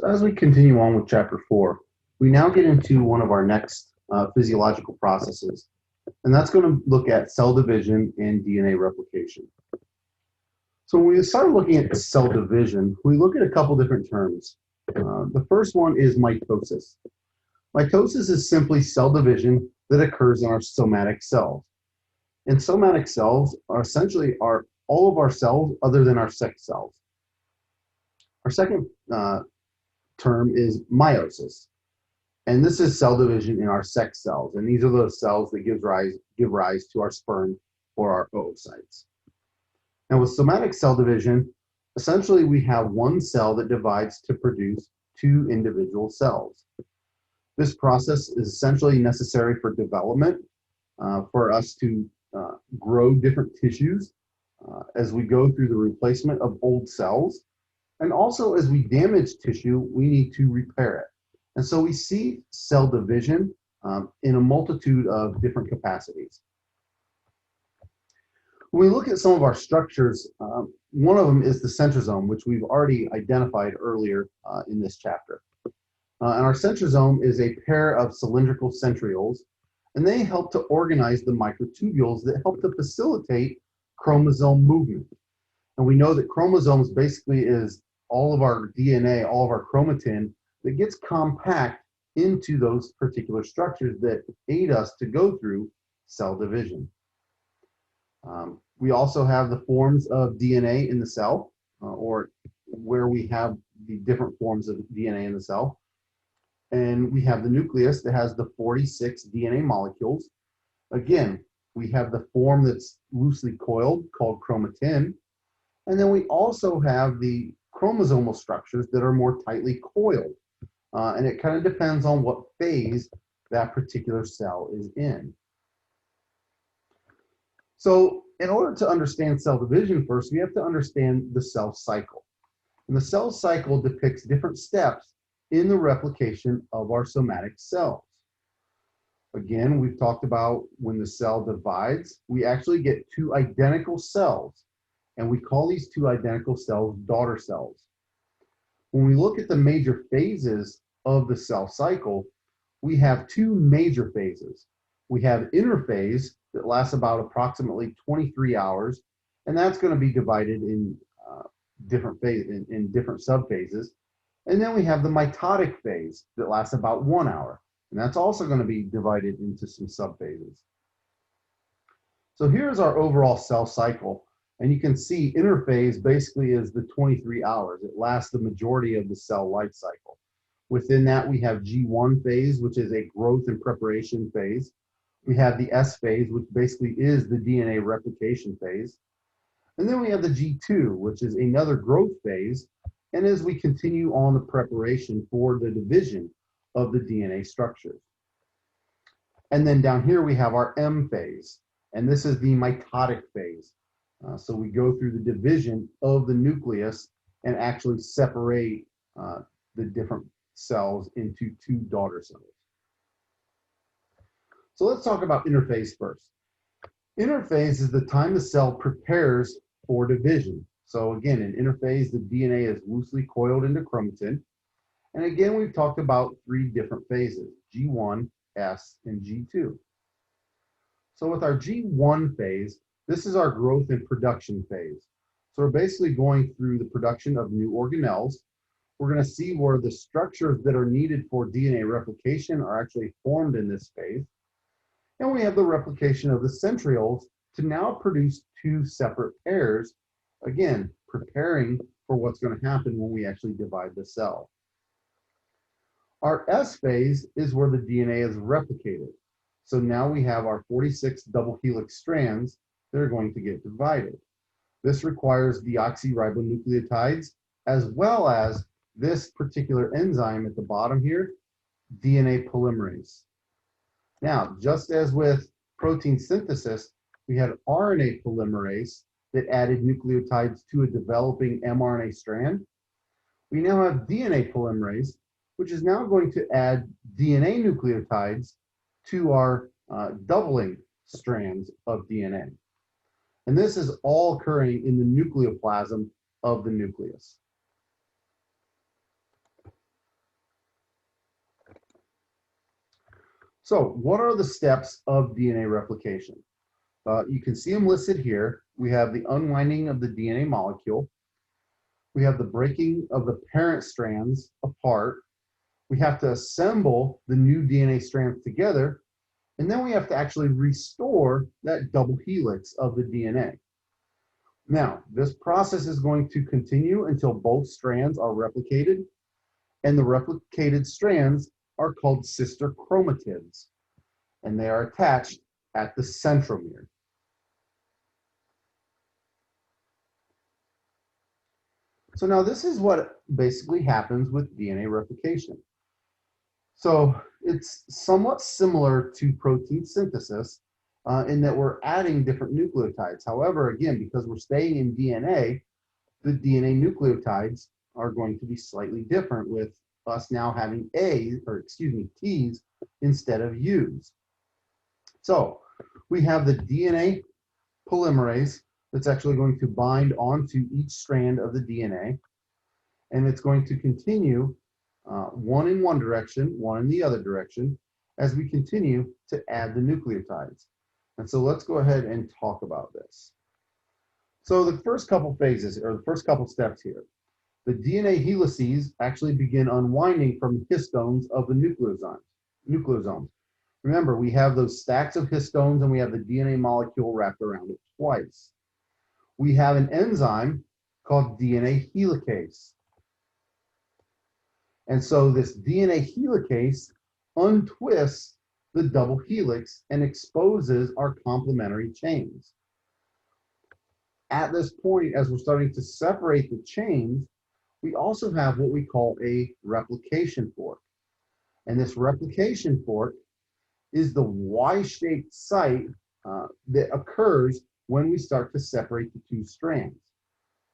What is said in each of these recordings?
So as we continue on with chapter 4, we now get into one of our next physiological processes, and that's going to look at cell division and DNA replication. So when we start looking at cell division, we look at a couple different terms. The first one is mitosis. Mitosis is simply cell division that occurs in our somatic cells. And somatic cells are essentially all of our cells other than our sex cells. Our second term is meiosis. And this is cell division in our sex cells. And these are those cells that give rise to our sperm or our oocytes. Now with somatic cell division, essentially we have one cell that divides to produce two individual cells. This process is essentially necessary for development, for us to grow different tissues as we go through the replacement of old cells. And also as we damage tissue, we need to repair it. And so we see cell division in a multitude of different capacities. When we look at some of our structures, one of them is the centrosome, which we've already identified earlier in this chapter. And our centrosome is a pair of cylindrical centrioles, and they help to organize the microtubules that help to facilitate chromosome movement. And we know that chromosomes basically is all of our DNA, all of our chromatin that gets compact into those particular structures that aid us to go through cell division. We also have the forms of DNA in the cell, or where we have the different forms of DNA in the cell. And we have the nucleus that has the 46 DNA molecules. Again, we have the form that's loosely coiled called chromatin. And then we also have the chromosomal structures that are more tightly coiled. And it kind of depends on what phase that particular cell is in. So in order to understand cell division first, we have to understand the cell cycle. And the cell cycle depicts different steps in the replication of our somatic cells. Again, we've talked about when the cell divides, we actually get two identical cells, and we call these two identical cells daughter cells. When we look at the major phases of the cell cycle, we have two major phases. We have interphase that lasts about approximately 23 hours, and that's going to be divided in different subphases. And then we have the mitotic phase that lasts about 1 hour, and that's also going to be divided into some subphases. So here's our overall cell cycle, and you can see interphase basically is the 23 hours. It lasts the majority of the cell life cycle. Within that, we have G1 phase, which is a growth and preparation phase. We have the S phase, which basically is the DNA replication phase. And then we have the G2, which is another growth phase. And as we continue on the preparation for the division of the DNA structures. And then down here we have our M phase, and this is the mitotic phase. So we go through the division of the nucleus and actually separate the different cells into two daughter cells. So let's talk about interphase first. Interphase is the time the cell prepares for division. So again, in interphase, the DNA is loosely coiled into chromatin. And again, we've talked about three different phases, G1, S, and G2. So with our G1 phase, this is our growth and production phase. So we're basically going through the production of new organelles. We're going to see where the structures that are needed for DNA replication are actually formed in this phase. And we have the replication of the centrioles to now produce two separate pairs, again, preparing for what's going to happen when we actually divide the cell. Our S phase is where the DNA is replicated. So now we have our 46 double helix strands that are going to get divided. This requires deoxyribonucleotides as well as this particular enzyme at the bottom here, DNA polymerase. Now, just as with protein synthesis, we had RNA polymerase that added nucleotides to a developing mRNA strand. We now have DNA polymerase, which is now going to add DNA nucleotides to our doubling strands of DNA. And this is all occurring in the nucleoplasm of the nucleus. So what are the steps of DNA replication? You can see them listed here. We have the unwinding of the DNA molecule. We have the breaking of the parent strands apart. We have to assemble the new DNA strands together. And then we have to actually restore that double helix of the DNA. Now, this process is going to continue until both strands are replicated, and the replicated strands are called sister chromatids, and they are attached at the centromere. So now this is what basically happens with DNA replication. So it's somewhat similar to protein synthesis in that we're adding different nucleotides. However, again, because we're staying in DNA, the DNA nucleotides are going to be slightly different, with us now having T's instead of U's. So we have the DNA polymerase that's actually going to bind onto each strand of the DNA, and it's going to continue one in one direction, one in the other direction, as we continue to add the nucleotides. And so let's go ahead and talk about this. So the first couple phases, or the first couple steps here, the DNA helices actually begin unwinding from histones of the nucleosomes. Remember, we have those stacks of histones and we have the DNA molecule wrapped around it twice. We have an enzyme called DNA helicase. And so this DNA helicase untwists the double helix and exposes our complementary chains. At this point, as we're starting to separate the chains, we also have what we call a replication fork. And this replication fork is the Y-shaped site that occurs when we start to separate the two strands.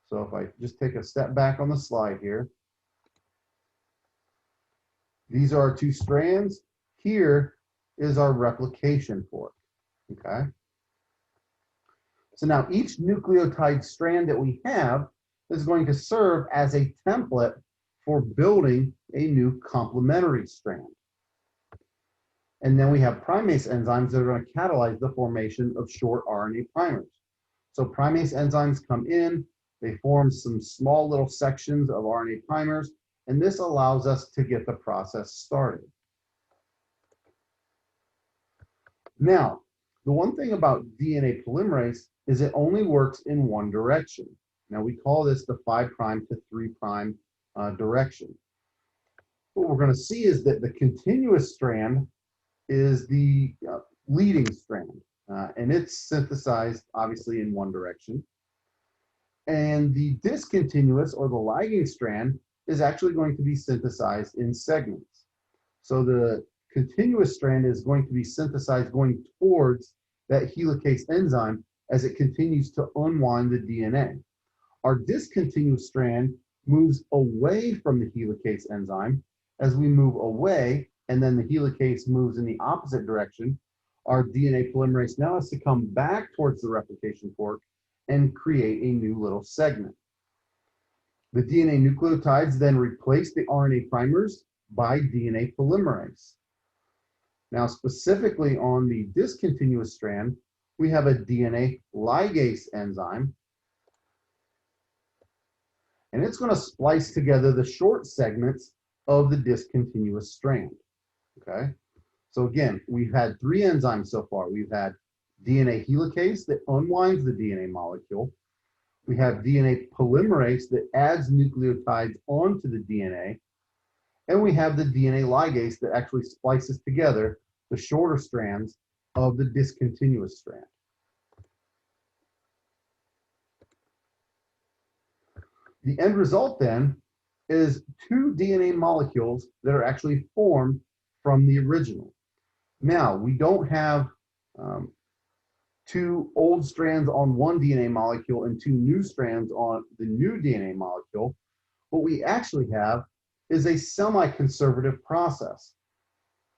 So if I just take a step back on the slide here, these are our two strands. Here is our replication fork, okay? So now each nucleotide strand that we have is going to serve as a template for building a new complementary strand. And then we have primase enzymes that are going to catalyze the formation of short RNA primers. So primase enzymes come in, they form some small little sections of RNA primers, and this allows us to get the process started. Now, the one thing about DNA polymerase is it only works in one direction. Now, we call this the 5' to 3' direction. What we're going to see is that the continuous strand is the leading strand, and it's synthesized obviously in one direction. And the discontinuous or the lagging strand is actually going to be synthesized in segments. So the continuous strand is going to be synthesized going towards that helicase enzyme as it continues to unwind the DNA. Our discontinuous strand moves away from the helicase enzyme. As we move away, and then the helicase moves in the opposite direction, our DNA polymerase now has to come back towards the replication fork and create a new little segment. The DNA nucleotides then replace the RNA primers by DNA polymerase. Now, specifically on the discontinuous strand, we have a DNA ligase enzyme, and it's going to splice together the short segments of the discontinuous strand. Okay, so again, we've had three enzymes so far. We've had DNA helicase that unwinds the DNA molecule. We have DNA polymerase that adds nucleotides onto the DNA. And we have the DNA ligase that actually splices together the shorter strands of the discontinuous strand. The end result then is two DNA molecules that are actually formed from the original. Now, we don't have two old strands on one DNA molecule and two new strands on the new DNA molecule. What we actually have is a semi-conservative process.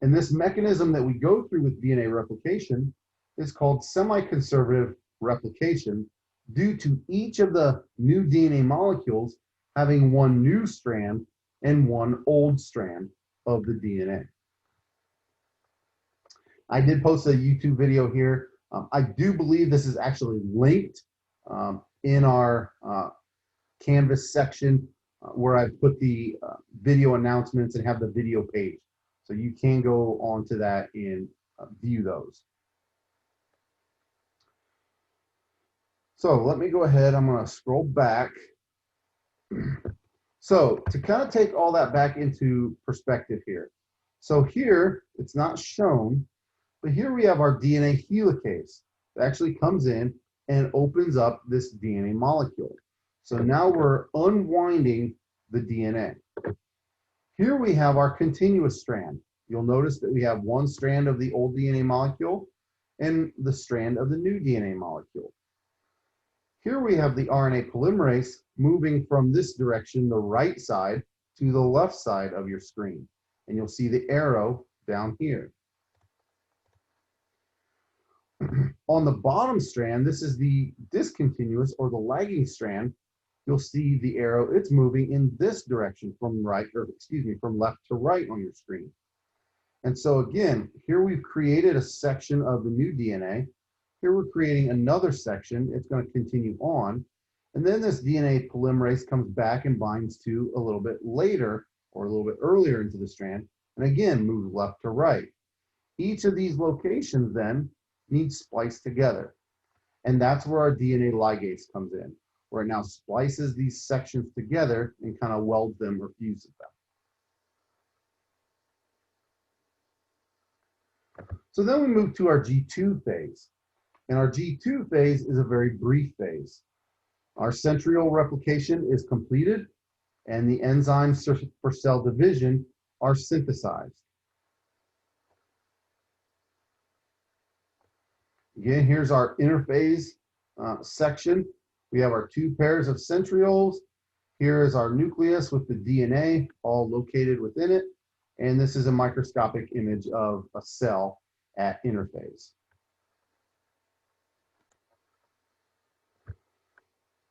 And this mechanism that we go through with DNA replication is called semi-conservative replication, due to each of the new DNA molecules having one new strand and one old strand of the DNA. I did post a YouTube video here. I do believe this is actually linked in our Canvas section where I put the video announcements and have the video page. So you can go onto that and view those. So let me go ahead. I'm going to scroll back. So to kind of take all that back into perspective here. So here, it's not shown, but here we have our DNA helicase that actually comes in and opens up this DNA molecule. So now we're unwinding the DNA. Here we have our continuous strand. You'll notice that we have one strand of the old DNA molecule and the strand of the new DNA molecule. Here we have the RNA polymerase moving from this direction, the right side, to the left side of your screen. And you'll see the arrow down here. On the bottom strand, this is the discontinuous or the lagging strand. You'll see the arrow, it's moving in this direction from from left to right on your screen. And so again, here we've created a section of the new DNA. Here we're creating another section. It's going to continue on. And then this DNA polymerase comes back and binds to a little bit later or a little bit earlier into the strand. And again, moves left to right. Each of these locations then needs spliced together. And that's where our DNA ligase comes in, where it now splices these sections together and kind of welds them or fuses them. So then we move to our G2 phase. And our G2 phase is a very brief phase. Our centriole replication is completed and the enzymes for cell division are synthesized. Again, here's our interphase section. We have our two pairs of centrioles. Here is our nucleus with the DNA all located within it. And this is a microscopic image of a cell at interphase.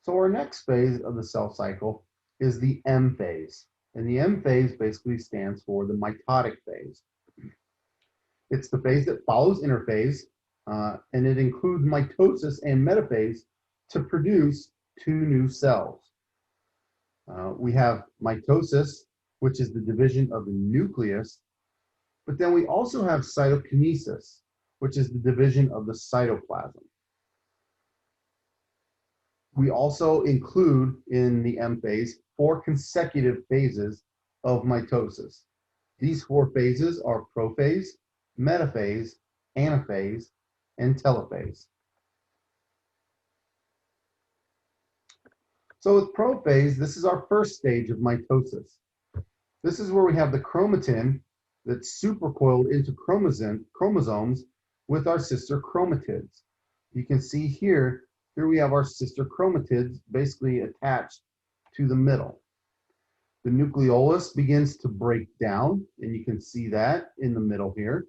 So our next phase of the cell cycle is the M phase. And the M phase basically stands for the mitotic phase. It's the phase that follows interphase, and it includes mitosis and metaphase to produce two new cells. We have mitosis, which is the division of the nucleus, but then we also have cytokinesis, which is the division of the cytoplasm. We also include in the M phase 4 consecutive phases of mitosis. These 4 phases are prophase, metaphase, anaphase, and telophase. So with prophase, this is our first stage of mitosis. This is where we have the chromatin that's supercoiled into chromosomes with our sister chromatids. You can see here we have our sister chromatids basically attached to the middle. The nucleolus begins to break down, and you can see that in the middle here.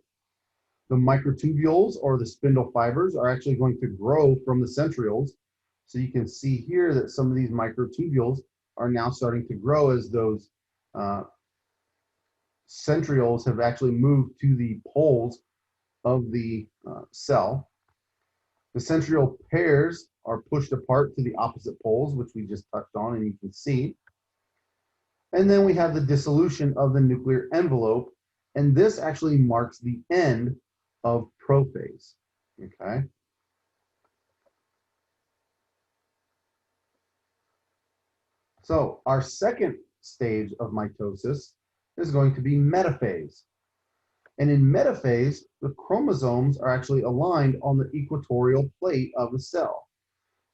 The microtubules, or the spindle fibers, are actually going to grow from the centrioles. So you can see here that some of these microtubules are now starting to grow as those centrioles have actually moved to the poles of the cell. The centriole pairs are pushed apart to the opposite poles, which we just touched on and you can see. And then we have the dissolution of the nuclear envelope, and this actually marks the end of prophase, okay? So our second stage of mitosis is going to be metaphase. And in metaphase, the chromosomes are actually aligned on the equatorial plate of the cell.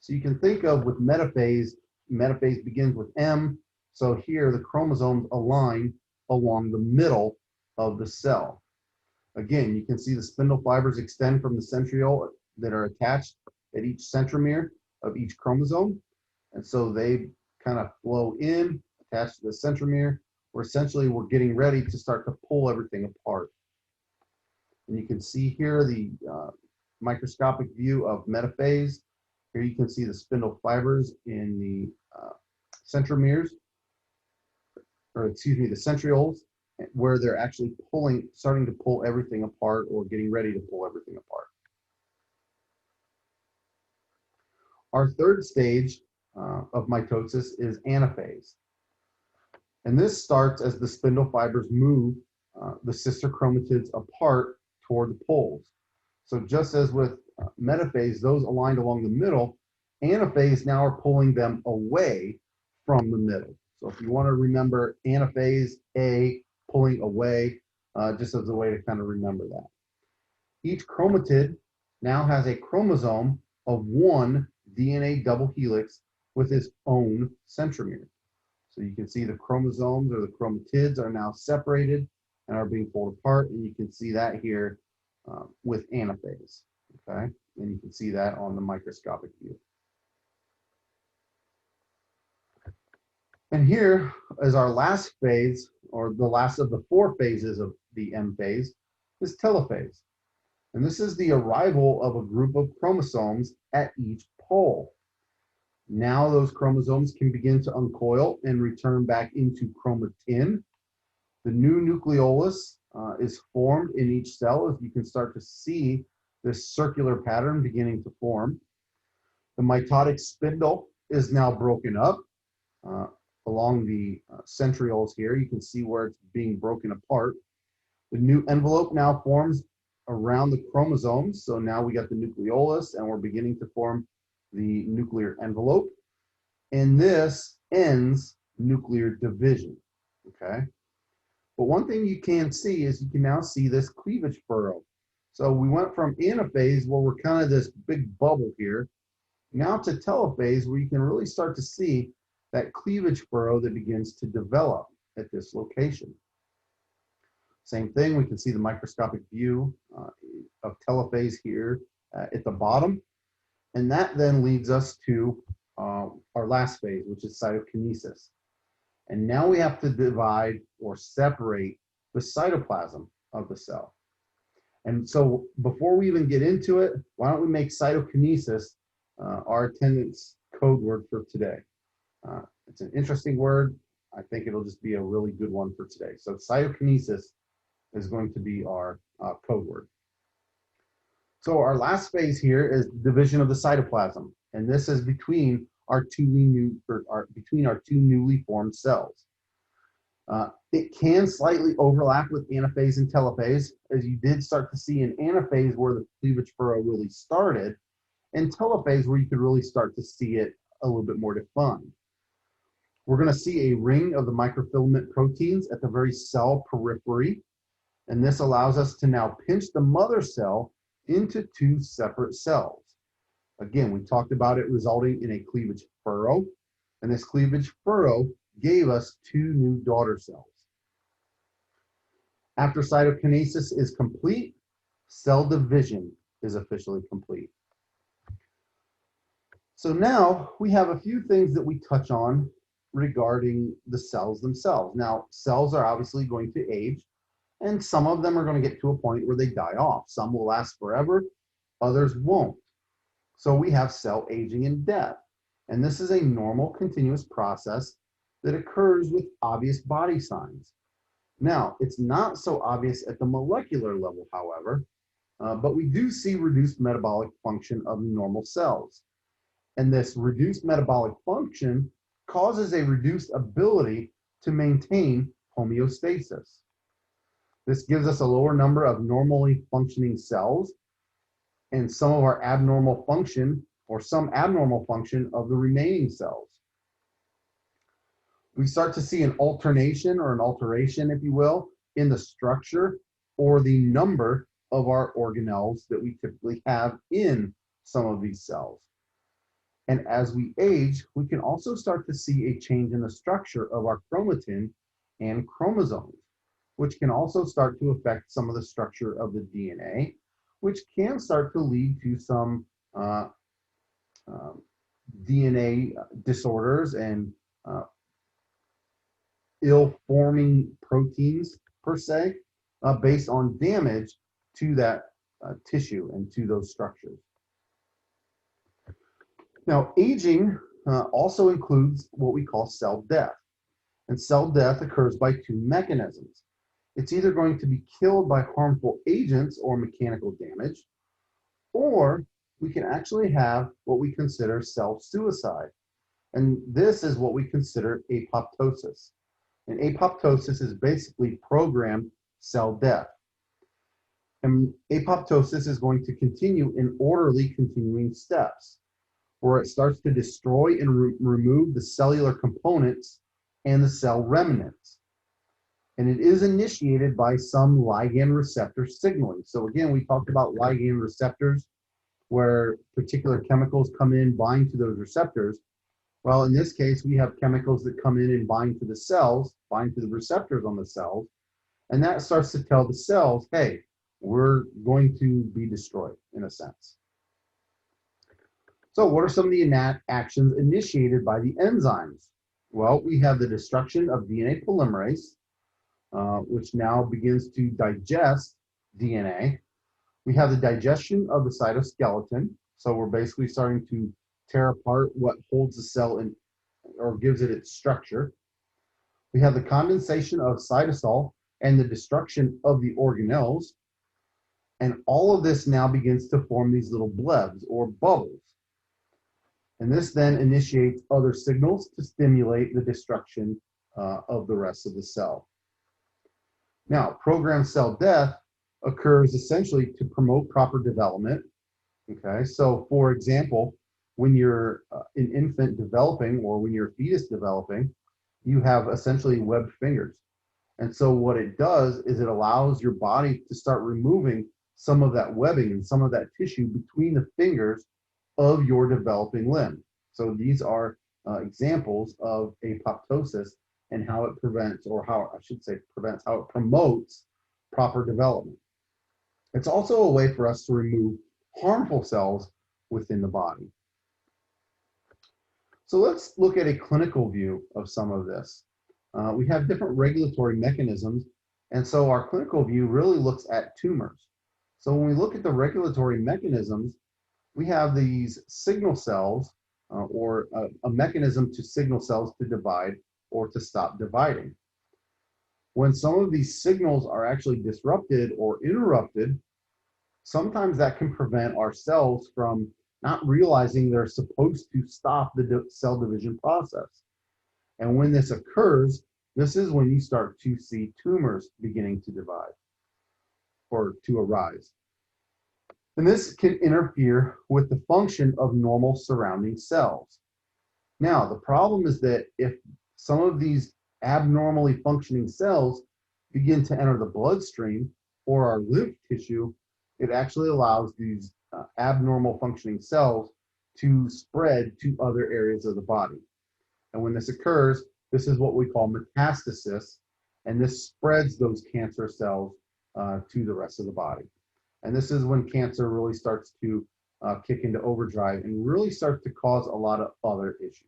So you can think of with metaphase, metaphase begins with M. So here the chromosomes align along the middle of the cell. Again, you can see the spindle fibers extend from the centriole that are attached at each centromere of each chromosome. And so they kind of flow in, attached to the centromere, where essentially we're getting ready to start to pull everything apart. And you can see here the microscopic view of metaphase. Here you can see the spindle fibers in the centromeres, or excuse me, the centrioles. where they're actually starting to pull everything apart or getting ready to pull everything apart. Our third stage of mitosis is anaphase. And this starts as the spindle fibers move the sister chromatids apart toward the poles. So just as with metaphase, those aligned along the middle, anaphase now are pulling them away from the middle. So if you want to remember anaphase, A, pulling away, just as a way to kind of remember that. Each chromatid now has a chromosome of one DNA double helix with its own centromere. So you can see the chromosomes or the chromatids are now separated and are being pulled apart, and you can see that here with anaphase, okay? And you can see that on the microscopic view. And here is our last phase, or the last of the 4 phases of the M phase, is telophase. And this is the arrival of a group of chromosomes at each pole. Now those chromosomes can begin to uncoil and return back into chromatin. The new nucleolus is formed in each cell, as you can start to see this circular pattern beginning to form. The mitotic spindle is now broken up along the centrioles here. You can see where it's being broken apart. The new envelope now forms around the chromosomes. So now we got the nucleolus and we're beginning to form the nuclear envelope. And this ends nuclear division, okay? But one thing you can see is you can now see this cleavage furrow. So we went from anaphase, where we're kind of this big bubble here, now to telophase, where you can really start to see that cleavage furrow that begins to develop at this location. Same thing, we can see the microscopic view of telophase here at the bottom. And that then leads us to our last phase, which is cytokinesis. And now we have to divide or separate the cytoplasm of the cell. And so before we even get into it, why don't we make cytokinesis our attendance code word for today. It's an interesting word. I think it'll just be a really good one for today. So cytokinesis is going to be our code word. So our last phase here is division of the cytoplasm, and this is between our two newly formed cells. It can slightly overlap with anaphase and telophase, as you did start to see in anaphase where the cleavage furrow really started, and telophase where you could really start to see it a little bit more defined. We're going to see a ring of the microfilament proteins at the very cell periphery, and this allows us to now pinch the mother cell into 2 separate cells. Again, we talked about it resulting in a cleavage furrow, and this cleavage furrow gave us 2 new daughter cells. After cytokinesis is complete, cell division is officially complete. So now we have a few things that we touch on regarding the cells themselves. Now, cells are obviously going to age, and some of them are going to get to a point where they die off. Some will last forever, others won't. So we have cell aging and death. And this is a normal continuous process that occurs with obvious body signs. Now, it's not so obvious at the molecular level, however, but we do see reduced metabolic function of normal cells. And this reduced metabolic function causes a reduced ability to maintain homeostasis. This gives us a lower number of normally functioning cells and some of our abnormal function, or some abnormal function of the remaining cells. We start to see an alternation or an alteration, if you will, in the structure or the number of our organelles that we typically have in some of these cells. And as we age, we can also start to see a change in the structure of our chromatin and chromosomes, which can also start to affect some of the structure of the DNA, which can start to lead to some DNA disorders and ill-forming proteins, per se, based on damage to that tissue and to those structures. Now, aging also includes what we call cell death. And cell death occurs by 2 mechanisms. it's either going to be killed by harmful agents or mechanical damage, or we can actually have what we consider self-suicide. And this is what we consider apoptosis. And apoptosis is basically programmed cell death. And apoptosis is going to continue in orderly continuing steps, where it starts to destroy and remove the cellular components and the cell remnants. And it is initiated by some ligand receptor signaling. So again, we talked about ligand receptors, where particular chemicals come in, bind to those receptors. Well, in this case, we have chemicals that come in and bind to the cells, bind to the receptors on the cells, and that starts to tell the cells, hey, we're going to be destroyed, in a sense. So what are some of the actions initiated by the enzymes? Well, we have the destruction of DNA polymerase, which now begins to digest DNA. We have the digestion of the cytoskeleton. So we're basically starting to tear apart what holds the cell in, or gives it its structure. We have the condensation of cytosol and the destruction of the organelles. And all of this now begins to form these little blebs or bubbles. And this then initiates other signals to stimulate the destruction of the rest of the cell. Now, programmed cell death occurs essentially to promote proper development. Okay, so for example, when you're an infant developing, or when you're a fetus developing, you have essentially webbed fingers. And so what it does is it allows your body to start removing some of that webbing and some of that tissue between the fingers of your developing limb. So these are examples of apoptosis and how it prevents, or how I should say prevents, how it promotes proper development. It's also a way for us to remove harmful cells within the body. So let's look at a clinical view of some of this. We have different regulatory mechanisms, and so our clinical view really looks at tumors. So when we look at the regulatory mechanisms, we have these signal cells, or a mechanism to signal cells to divide or to stop dividing. When some of these signals are actually disrupted or interrupted, sometimes that can prevent our cells from not realizing they're supposed to stop the cell division process. And when this occurs, this is when you start to see tumors beginning to divide or to arise. And this can interfere with the function of normal surrounding cells. Now, the problem is that if some of these abnormally functioning cells begin to enter the bloodstream or our lymph tissue, it actually allows these abnormal functioning cells to spread to other areas of the body. And when this occurs, this is what we call metastasis, and this spreads those cancer cells to the rest of the body. And this is when cancer really starts to kick into overdrive and really starts to cause a lot of other issues.